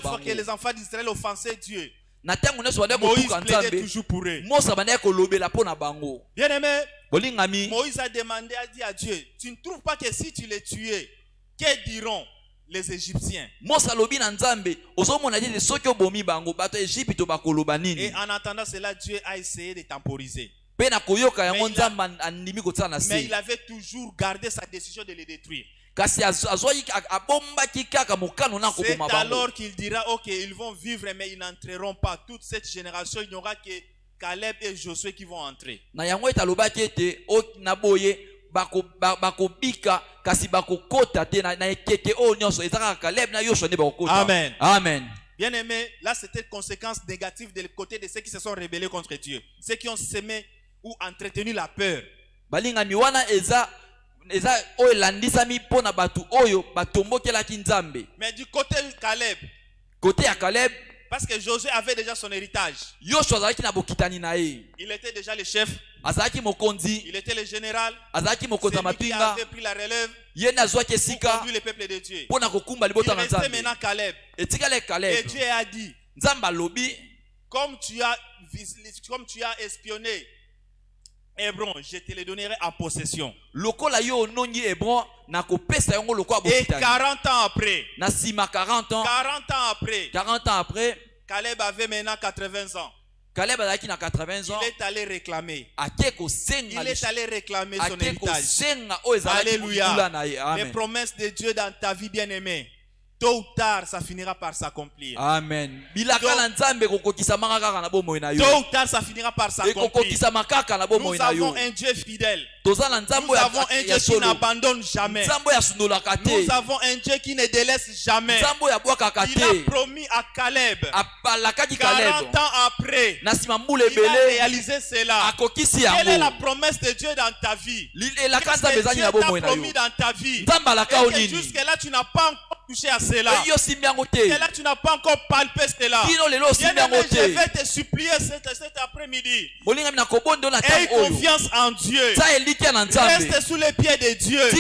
fois que les enfants d'Israël offensaient Dieu, Moïse plaidait toujours pour eux. Bien-aimé, Moïse a demandé, a dit à Dieu, tu ne trouves pas que si tu les tuais, que diront les Égyptiens? Et en attendant cela, Dieu a essayé de temporiser. Mais il avait toujours gardé sa décision de les détruire. C'est alors qu'il dira, ok, ils vont vivre mais ils n'entreront pas. Toute cette génération, il n'y aura que Caleb et Josué qui vont entrer. Amen. Amen. Bien aimé, là c'était une conséquence négative du côté de ceux qui se sont rebellés contre Dieu. Ceux qui ont semé ou entretenu la peur. Mais du côté de Caleb, parce que Josué avait déjà son héritage. Il était déjà le chef. Il était le général. C'est lui qui avait pris la relève pour conduire le peuple de Dieu. Il restait maintenant Caleb. Et Dieu a dit, comme tu as espionné Hébron, je te le donnerai en possession. Et 40 ans après, Caleb avait maintenant 80 ans. Caleb azalaki na 80 ans. Il est allé réclamer. Il est allé réclamer son héritage. Alléluia. Les promesses de Dieu dans ta vie bien-aimée, tôt ou tard, ça finira par s'accomplir. Amen. Tôt ou tard, ça finira par s'accomplir. Nous avons un Dieu fidèle. Nous avons un Dieu qui n'abandonne jamais. Nous avons un Dieu qui ne délaisse jamais. Il a promis à Caleb, 40 ans après, il a réalisé cela. Quelle est la promesse de Dieu dans ta vie? Qu'est-ce que Dieu t'a promis dans ta vie? Et jusque-là, tu n'as pas encore touché à cela. Jusque-là, tu n'as pas encore palpé cela. Bien-aimé, je vais te supplier cet après-midi. Aie confiance en Dieu. Reste sous les pieds de Dieu.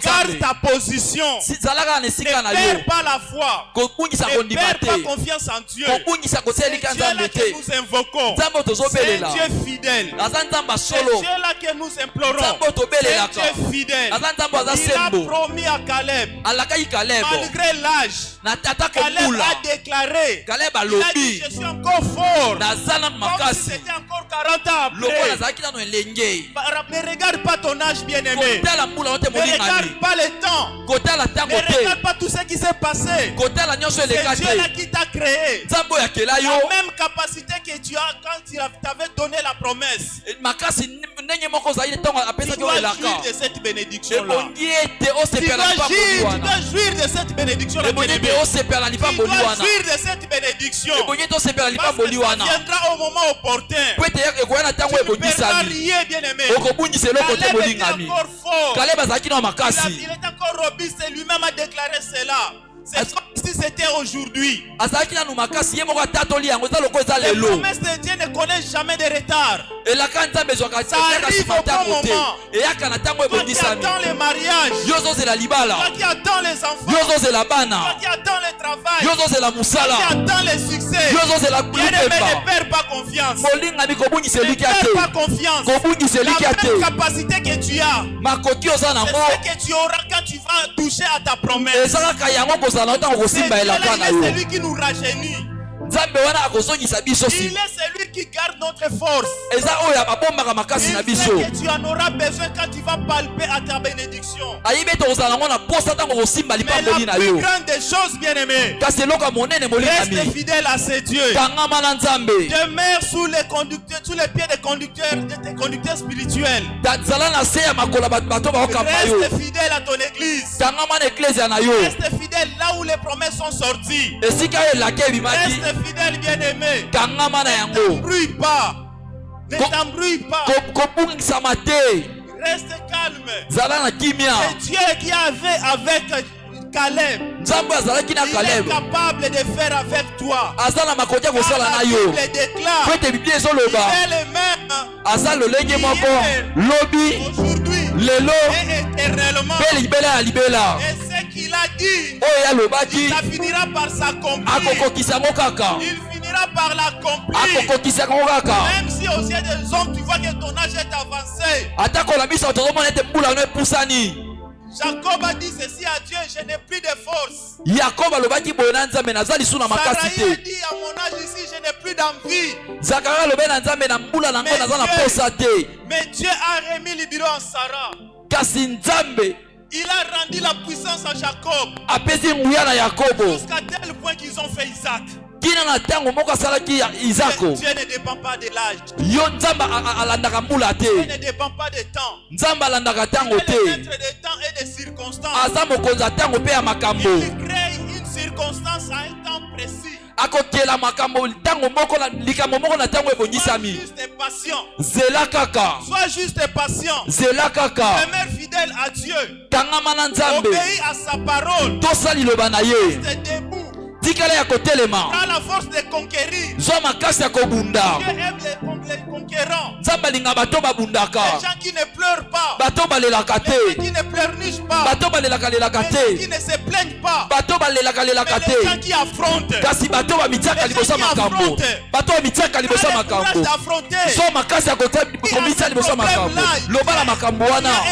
Garde ta position. Ne perds pas la foi. Ne perds pas confiance en Dieu. C'est Dieu-là que nous invoquons. C'est Dieu fidèle. C'est Dieu-là que nous implorons. C'est Dieu fidèle. Il a promis à Caleb. Malgré l'âge, Caleb a déclaré. Il a dit, je suis encore fort. Comme si c'était encore 40 ans après. Ne regarde pas ton âge bien-aimé. Ne regarde pas le temps. Ne regarde pas tout ce qui s'est passé. C'est Dieu-là qui t'a créé. La même capacité que tu as quand il t'avait donné la promesse. Tu dois jouir de cette bénédiction-là. Tu dois jouir de cette bénédiction-là. Tu dois jouir de cette bénédiction. Parce que ça viendra au moment opportun. Tu ne perdras rien, bien-aimé. Caleb était encore fort. Il était encore robuste et lui-même a déclaré cela. C'est comme si c'était aujourd'hui. Les promesses de Dieu ne connaissent jamais de retard. Ça arrive au bon moment. Toi qui attends le mariage, toi qui attends les enfants, toi qui attends le travail, toi qui attends le succès, bien-aimé, ne perds pas confiance. Ne perds pas confiance. La même capacité que tu as, c'est ce que tu auras quand tu vas toucher à ta promesse. C'est celui qui nous rajeunit. Il est celui qui garde notre force. Il sait que tu en auras besoin quand tu vas palper à ta bénédiction. Mais la plus grande des choses, bien-aimé, reste fidèle à ce Dieu. Demeure sous les conducteurs, sous les pieds des conducteurs, de tes conducteurs spirituels. Reste fidèle à ton église. Reste fidèle là où les promesses sont sorties. Reste fidèle, bien-aimé. Ne t'embrouille pas. Ne t'embrouille pas. Reste calme. C'est Dieu qui avait avec Caleb. Il est capable de faire avec toi. La Bible déclare qu'il est le même aujourd'hui et éternellement. Et ce qu'il a dit, ça finira par s'accomplir. Il finira par l'accomplir. Même si aux yeux des hommes tu vois que ton âge est avancé. Jacob a dit ceci à Dieu, je n'ai plus de force. Sarah a dit à mon âge ici, je n'ai plus d'envie. Mais Dieu a remis le bureau en Sarah. Il a rendu la puissance à Jacob. Jusqu'à tel point qu'ils ont fait Isaac. Dieu ne dépend pas de l'âge. Dieu ne dépend pas de temps. Il est le maître des temps et des circonstances. Il crée une circonstance à un temps précis. Sois juste et patient. Sois juste et patient. Demeure fidèle à Dieu. Obéis à sa parole. Reste debout. Quand la force de conquérir, Dieu aime les conquérants. Les gens qui ne pleurent pas, les gens qui ne pleurnichent pas, les gens qui ne se plaignent pas, mais les gens qui affrontent.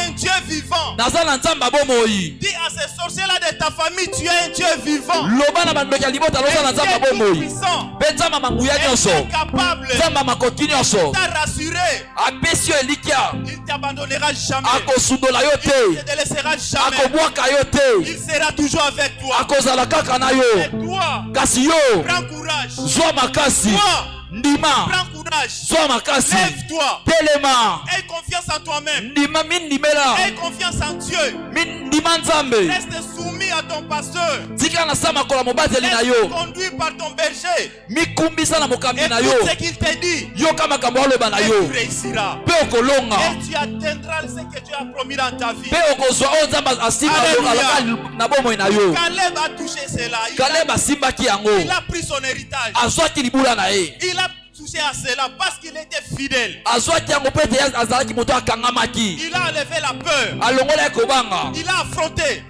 Un Dieu vivant. Dis à ces sorciers-là de ta famille, tu es un Dieu vivant. ya libota loza na nzamba bomoi. Benzama manguya nyonso. Nzamba makoki nyonso. T'a rassuré. Apesio elikia. Il t'abandonnera jamais. Akosundola yo te. Il te délaissera jamais. Akobwaka yo te. Il sera toujours avec toi. Akozala kaka na yo. Et toi, kasi yo. prends courage. Zwa makasi. Toi, ndima. prends courage. Zwa makasi. Lève-toi. Telema. Aie confiance en toi-même. Ndima mindimela. Aie confiance en Dieu. Mindima nzambe. Reste soumis à ton pasteur. Tika na sama kola mobateli na yo. Reste conduit par ton berger. Mikumbisa na mokambi na yo. Écoute ce qu'il te dit. Yoka makambo aloba na Et yo. tu réussiras. Pe okolonga. Et tu atteindras ce que Dieu a promis dans ta vie. Pe okozwa o nzamba asimba na bomoi na yo. Caleb a touché cela. Kaleb asimbaki yango. Il a pris son héritage. Azwaki libula na ye. Il a touché à cela parce qu'il était fidèle. Azwaki yango pe te azalaki moto akangamaki. Il a enlevé la peur. Alongola ekobanga. Il a affronté.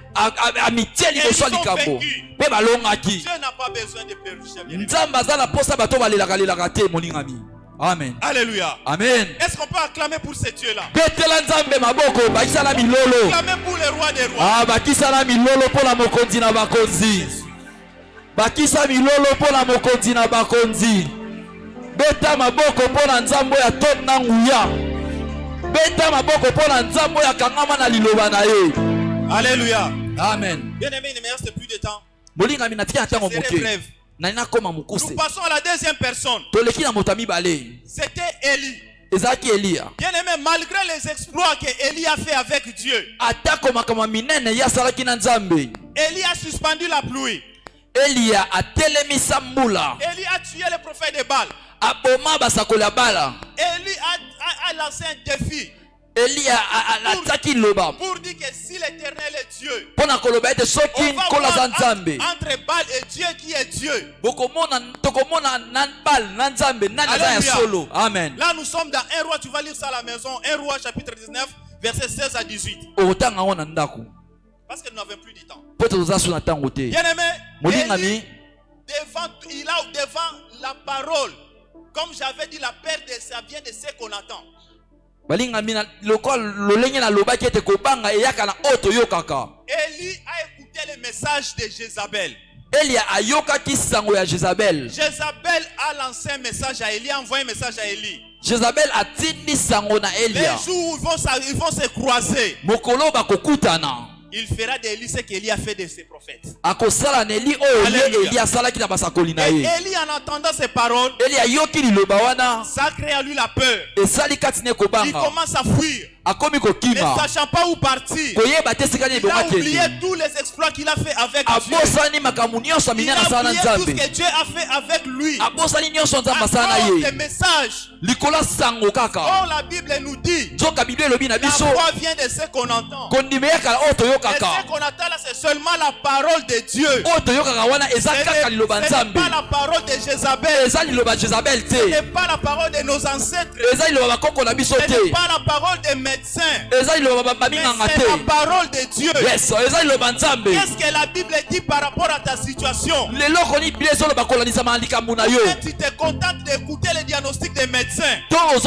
Amitie liboso likambo. Pe balongaki. Dieu n'a pas besoin de peur. Nzamba azala posa bato balelaka te molingami. Amen. Alléluia. Amen. Est-ce qu'on peut acclamer pour ce Dieu-là? Betela nzambe maboko bakisala milolo. Acclamer pour le roi des rois. Bakisala milolo pola mokonzi na bakonzi. Bakisa milolo pola mokonzi na bakonzi. Beta maboko pola nzambo ya tot na nguya. Beta maboko pola nzambo ya kangama na liloba na ye. Alléluia. Amen. Bien aimé, il ne me reste plus de temps. Molinga minatika ntango moke. Nous passons à la deuxième personne. C'était Élie. Bien aimé, malgré les exploits que Élie a fait avec Dieu, Élie a suspendu la pluie. Élie a tué le prophète de Baal. Élie a lancé un défi. Pour dire que si l'Éternel est Dieu, on va voir entre Baal et Dieu qui est Dieu. Amen. Là nous sommes dans 1 roi, tu vas lire ça à la maison. 1 roi chapitre 19 verset 16 à 18. Parce que nous n'avons plus de temps. Bien aimé, il a devant la parole. Comme j'avais dit, la perte, ça vient de ce qu'on attend. Élie a écouté le message de Jézabel. Jézabel a lancé un message à Élie, a envoyé un message à Élie. Jézabel a tindi sango na Élie. Les jours où ils vont se croiser, il fera d'Élie ce qu'Élie a fait de ses prophètes. Et Élie, en entendant ces paroles, ça crée à lui la peur. Il commence à fuir. Ne sachant pas où partir, il a oublié tous les exploits qu'il a fait avec Dieu. Il a oublié tout ce que Dieu a fait avec lui. À cause des messages. Or la Bible nous dit, la foi vient de ce qu'on entend. Et ce qu'on attend là, c'est seulement la parole de Dieu. Ce n'est pas la parole de Jézabel. Ce n'est pas la parole de nos ancêtres. Ce n'est pas la parole des médecins. Mais c'est la parole de Dieu. Qu'est-ce que la Bible dit par rapport à ta situation? Tu te contentes d'écouter les diagnostics des médecins. Ou tu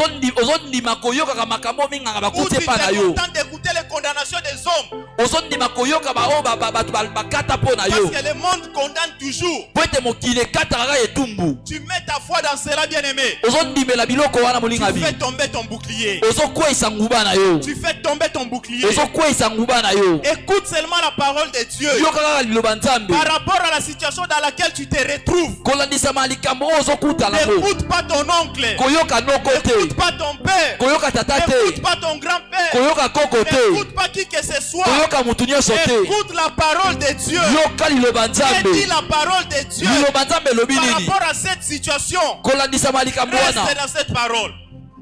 te contentes d'écouter les condamnations des hommes. Parce que le monde condamne toujours. Tu mets ta foi dans cela, bien aimé. Tu fais tomber ton bouclier. Tu fais tomber ton bouclier. Écoute seulement la parole de Dieu. Par rapport à la situation dans laquelle tu te retrouves. N'écoute pas ton oncle. N'écoute pas ton père. N'écoute pas ton grand-père. N'écoute pas qui que ce soit. Écoute la parole de Dieu. Dis la parole de Dieu. Par rapport à cette situation, reste dans cette parole.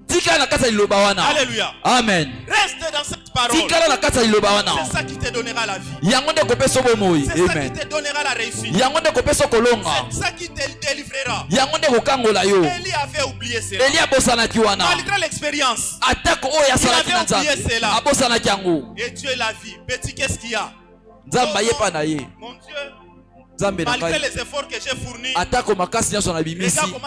Alléluia. Amen. Reste dans cette parole. C'est ça qui te donnera la vie. C'est ça qui te donnera la réussite. C'est ça qui te délivrera. Élie avait oublié cela. Malgré l'expérience, il avait oublié cela. Et Dieu l'a vu. Petit, qu'est-ce qu'il y a? Mon Dieu, malgré les efforts que j'ai fournis, regarde comment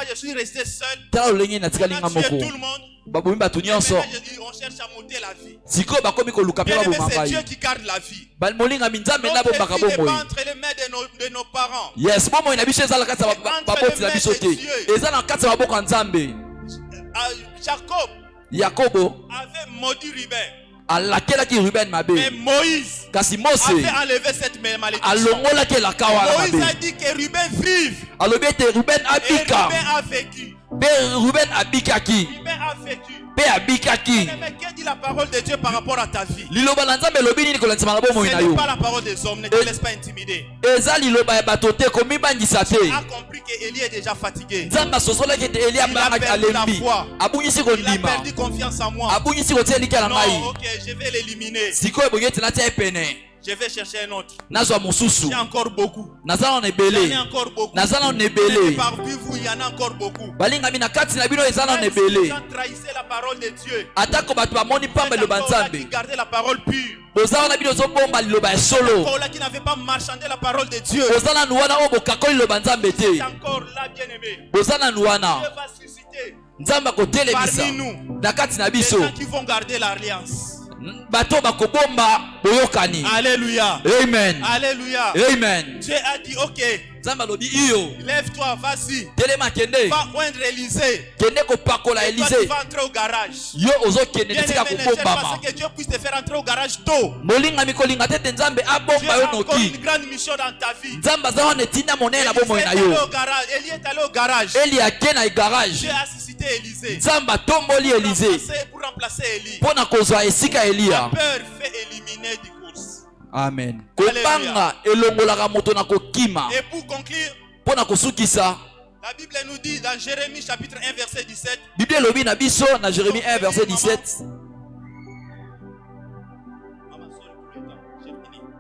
je suis resté seul. On a tué tout le monde. babomi bato nyonso. On cherche à monter la vie. Siko bakomi koluka pe baboma C'est ngai. Dieu qui garde la vie. Molinga minzambe na bomba Notre vie n'est kabomoi. pas entre les mains de nos parents. Yes, bomo ina biso ezala kati ya baboti na biso te. Eza na kati ya maboko ya Nzambe. Jacob Yakobo avait maudit Ruben. alakelaki Ruben mabe. Mais Moïse Kasi Mose avait enlevé cette malédiction. alongolaki elaka wana Moïse mabe. a dit que Ruben vive. Alobi ete Ruben Et abika. Ruben a vécu. Pe Ruben abikaki. Ruben a vécu. Pe abikaki. Mais que dit la parole de Dieu par rapport à ta vie? Liloba na Nzambe lobi nini kolandisama na bomoi Ce na n'est yo. pas la parole des hommes, ne te laisse pas intimider. Eza liloba ya bato te komibangisa te. Tu as compris que Élie est déjà fatigué. Nzambe asosolaki ete Eli Il a perdu la alembi. foi. Abungisi Il a kondima. perdu confiance en moi. Abungisi kotia lika na Non, ngai. ok, je vais l'éliminer. Sikoyo ebongi ete natia ye pene. Je vais chercher un autre. Nazwa mosusu. J'ai encore beaucoup. Naza nano J'en ai ebele. encore beaucoup. Naza nano Mais ebele. parmi vous, il y en a encore beaucoup. balingami na kati na bino eza nano Même si les ebele. gens trahissaient la parole de Dieu. Atako bato bamoni pamba Vous êtes liloba encore là qui Nzambe. gardait la parole pure. Boza wana bino ozobomba liloba ya solo. Encore là qui n'avait pas marchandé la parole de Dieu. Boza nanu wana oyo bokakoli liloba Nzambe te. C'est encore là, bien-aimé. Boza nanu wana. Dieu va susciter Nzambe akotelemisa parmi nous na kati na des biso. gens qui vont garder l'alliance. Bato bakobomba boyokani. Alléluia. Amen. Alléluia. Amen. Dieu a dit, ok, Nzambe alobi iyo. lève-toi, vas-y. Telema kende. Va oindre Élysée. Kende kopakola Et toi, tu Élysée. vas entrer au garage. Yo ozokende Bien tika aimé, ne cherche pas kobombama. que Dieu puisse te faire entrer au garage tôt. Molingami kolinga tete Nzambe Dieu abomba yo a encore noki. une grande mission dans ta vie. Nzambe aza wana etinda monene na Élie bomoi est na allé yo. au garage. Élie est allé au garage. Eli ake na garage. Dieu a suscité Élysée. Nzambe atomboli Élysée Pour remplacer Élie. mpo na kozwa esika La Eliya. peur fait éliminer du course. Amen. Kobanga elongolaka moto na kokima Et pour conclure, mpo na kosukisa. la Bible nous dit dans Jérémie chapitre 1 verset 17. Bible elobi na biso na Jérémie 1 verset 17. Maman, sorry pour le temps. J'ai fini.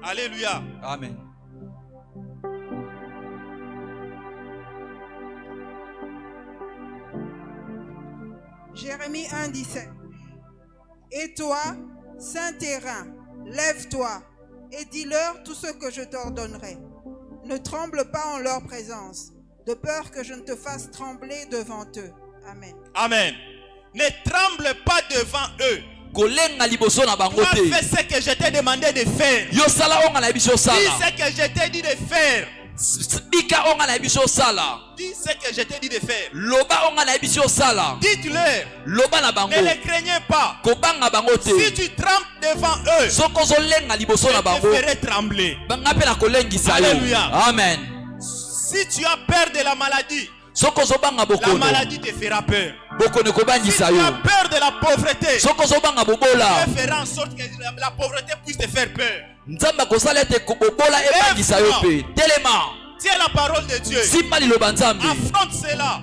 Alléluia. Amen. Jérémie 1, 17. Et toi, saint terrain, lève-toi et dis-leur tout ce que je t'ordonnerai. Ne tremble pas en leur présence, de peur que je ne te fasse trembler devant eux. Amen. Amen. Ne tremble pas devant eux. Kolenga liboso na bango Toi, te. fais ce que je t'ai demandé de faire. Yo sala onga na biso Dis sala. ce que je t'ai dit de faire. Bika onga na biso sala. Dis ce que je t'ai dit de faire. Loba onga na biso sala. Dites-leur. Loba na bango. Ne les craignez pas. Kobanga bango te. Si tu trembles devant eux, Soko zolenga liboso na je te bango. ferai trembler. Banga pe na kolengisa yo. Alléluia. Amen. Si tu as peur de la maladie, Soko zobanga la bokono. maladie te fera peur. Bokono Si tu kobangisa as yo. peur de la pauvreté, Soko zobanga bobola. Dieu fera en sorte que la pauvreté puisse te faire peur. Nzambe akosala ete kobobola ebangisa yo pe. Telema. Tiens la parole de Dieu. Simba liloba Nzambe. Affronte cela.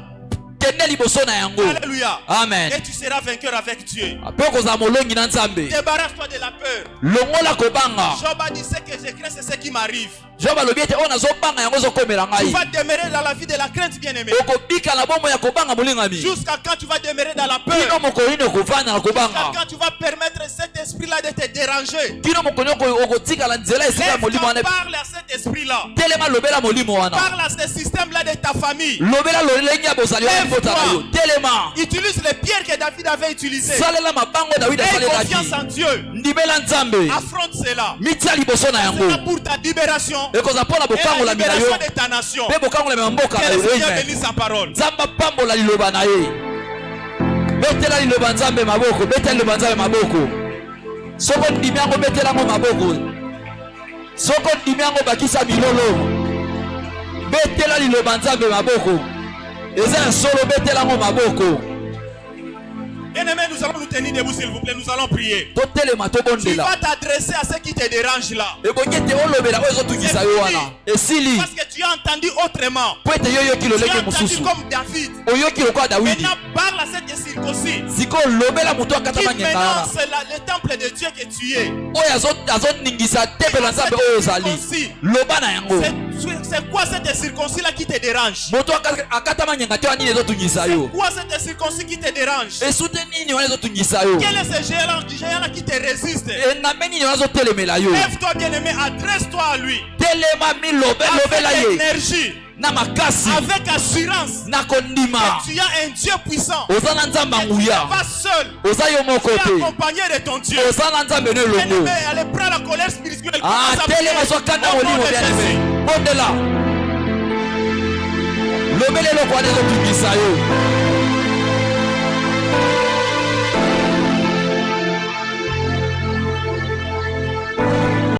Kende liboso na yango. Alléluia. Amen. Et tu seras vainqueur avec Dieu. Ape kozala molongi na Nzambe. Débarrasse-toi de la peur. Longola kobanga. Job a dit ce que je crains, c'est ce qui m'arrive. Job alobi ete oyo nazobanga yango ezokomela Tu ngai. vas demeurer dans la vie de la crainte, bien-aimé. Okobika na bomoi ya kobanga molingami. Jusqu'à quand tu vas demeurer dans la Kino peur? mokoli okovanda na Jusqu'à kobanga. quand tu vas permettre cet esprit-là de te déranger? Kino mokoli okotikala nzela esika ya molimo Lève-toi, wana. parle à cet esprit-là. Telema lobela molimo wana. Parle à ce système-là de ta famille. Lobela lolenge ya bozali wana Lève-toi. libota na yo. Telema. Utilise les pierres que David avait utilisées. Salela mabango David Aie asalelaki. confiance en Dieu. Ndimela Nzambe. Affronte cela. Mitia liboso na yango. C'est pour ta libération Ekozala mpo na et la bokangola mina yo. libération de ta nation. Mpe bokangola mboka na Que yo. le Seigneur Amen. bénisse sa parole. Nzambe apambola liloba na ye. Betela liloba Nzambe maboko. Betela liloba Nzambe maboko. Soko ndimi yango betela yango maboko. Soko ndimi yango bakisa milolo. Betela liloba Nzambe maboko. Eza ya solo betela yango maboko. Bien-aimés, nous allons nous tenir debout, s'il vous plaît. Nous allons prier. Totelema Tu tobondela. vas t'adresser à ceux qui te dérangent là. Ebongi ete olobela oyo ezotungisa yo wana. Esili. Parce que tu as entendu autrement. Po ete yo oyoki Tu lolenge as entendu mosusu. comme David. Oyoki lokola Dawidi. Maintenant, parle à cette circoncis. Sikoyo lobela moto akata Qui mangenda maintenant wana. c'est le temple de Dieu que tu es. Oyo azoningisa tempelo ya Nzambe oyo ozali. Loba na yango. C'est quoi cette circoncis là qui te dérange? Moto akata mangenda te wana nini ezotungisa yo. Quoi cette circoncis qui te dérange? Esute nini wana ezotungisa yo. Quel est ce géant là qui te résiste? Enambe nini wana ezotelemela yo. Lève-toi bien-aimé, adresse-toi à lui. avec énergie, avec assurance, que tu as un Dieu puissant. tu Tu n'es pas seul. Tu es accompagné de ton Dieu. Bien-aimé, allez prendre la colère spirituelle. Commence à prier au nom de Jésus. lobele lokwane ezotungisa yo